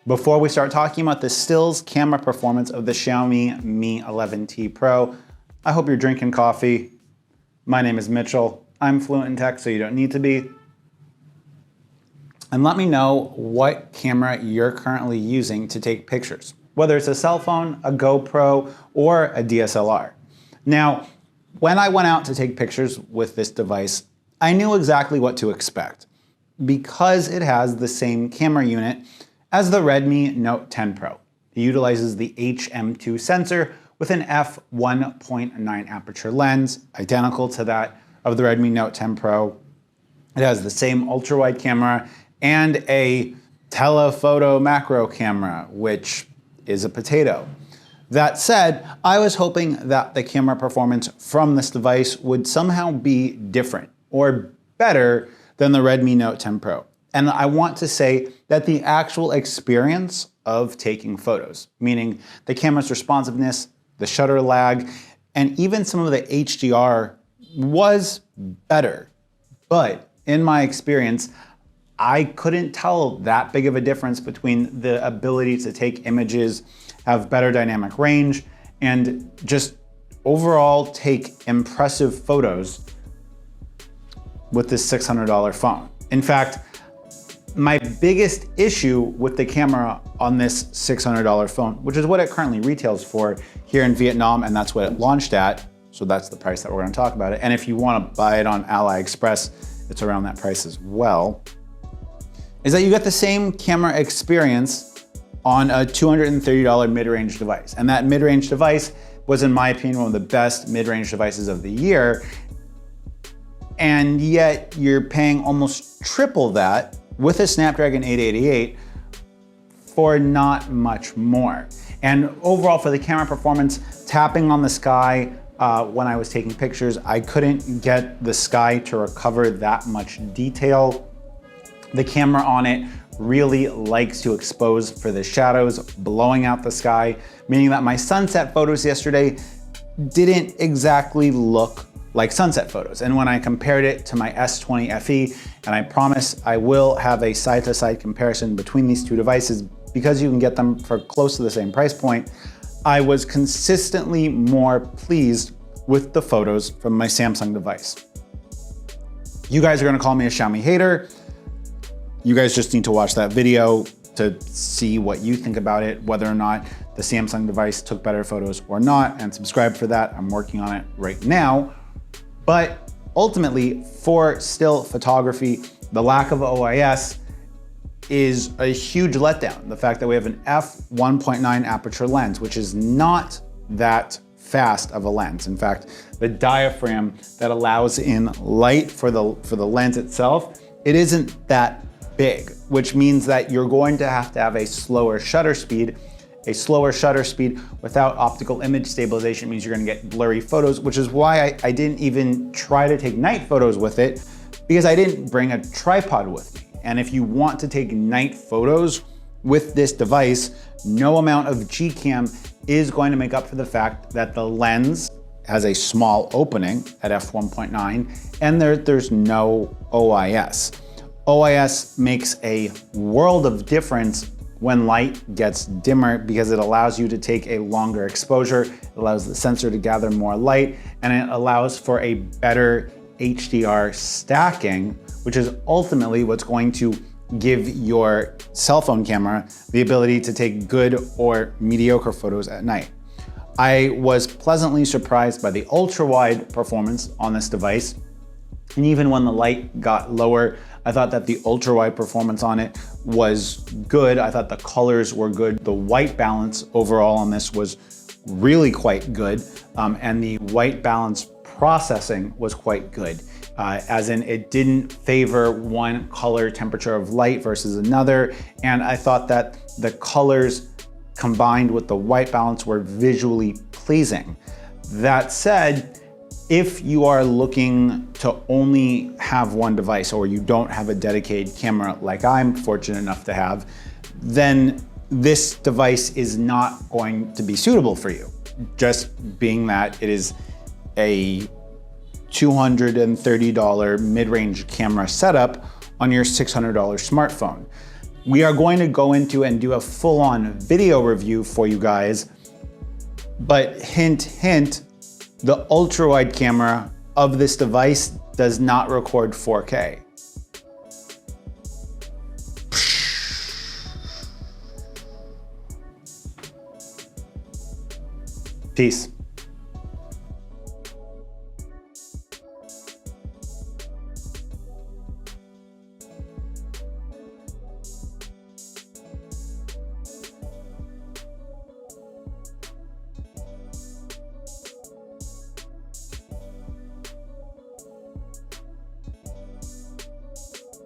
Before we start talking about the stills camera performance of the Xiaomi Mi 11T Pro, I hope you're drinking coffee. My name is Mitchell. I'm fluent in tech, so you don't need to be. And let me know what camera you're currently using to take pictures, whether it's a cell phone, a GoPro, or a DSLR. Now, when I went out to take pictures with this device, I knew exactly what to expect because it has the same camera unit as the Redmi Note 10 Pro. It utilizes the HM2 sensor with an f1.9 aperture lens, identical to that of the Redmi Note 10 Pro. It has the same ultra-wide camera and a telephoto macro camera, which is a potato. That said, I was hoping that the camera performance from this device would somehow be different or better than the Redmi Note 10 Pro. And I want to say that the actual experience of taking photos, meaning the camera's responsiveness, the shutter lag, and even some of the HDR was better. But in my experience, I couldn't tell that big of a difference between the ability to take images, have better dynamic range, and just overall take impressive photos with this $600 phone. In fact, my biggest issue with the camera on this $600 phone, which is what it currently retails for here in Vietnam, and that's what it launched at, so that's the price that we're gonna talk about it. And if you wanna buy it on AliExpress, it's around that price as well, is that you get the same camera experience on a $230 mid-range device. And that mid-range device was, in my opinion, one of the best mid-range devices of the year. And yet you're paying almost triple that with a Snapdragon 888 for not much more. And overall for the camera performance, tapping on the sky when I was taking pictures, I couldn't get the sky to recover that much detail. The camera on it really likes to expose for the shadows blowing out the sky, meaning that my sunset photos yesterday didn't exactly look like sunset photos. And when I compared it to my S20 FE, and I promise I will have a side-to-side comparison between these two devices because you can get them for close to the same price point, I was consistently more pleased with the photos from my Samsung device. You guys are gonna call me a Xiaomi hater. You guys just need to watch that video to see what you think about it, whether or not the Samsung device took better photos or not, and subscribe for that. I'm working on it right now. But ultimately, for still photography, the lack of OIS is a huge letdown. The fact that we have an f1.9 aperture lens, which is not that fast of a lens. In fact, the diaphragm that allows in light for the lens itself, it isn't that big, which means that you're going to have a slower shutter speed. A slower shutter speed without optical image stabilization means you're gonna get blurry photos, which is why I didn't even try to take night photos with it, because I didn't bring a tripod with me. And if you want to take night photos with this device, no amount of Gcam is going to make up for the fact that the lens has a small opening at f1.9 and there's no OIS. OIS makes a world of difference when light gets dimmer because it allows you to take a longer exposure, it allows the sensor to gather more light, and it allows for a better HDR stacking, which is ultimately what's going to give your cell phone camera the ability to take good or mediocre photos at night. I was pleasantly surprised by the ultra-wide performance on this device. And even when the light got lower, I thought that the ultra-wide performance on it was good. I thought the colors were good. The white balance overall on this was really quite good. And the white balance processing was quite good. As in it didn't favor one color temperature of light versus another. And I thought that the colors combined with the white balance were visually pleasing. That said, if you are looking to only have one device or you don't have a dedicated camera like I'm fortunate enough to have, then this device is not going to be suitable for you. Just being that it is a $230 mid-range camera setup on your $600 smartphone. we are going to go into and do a full-on video review for you guys. But hint, hint, the ultra-wide camera of this device does not record 4K. Peace.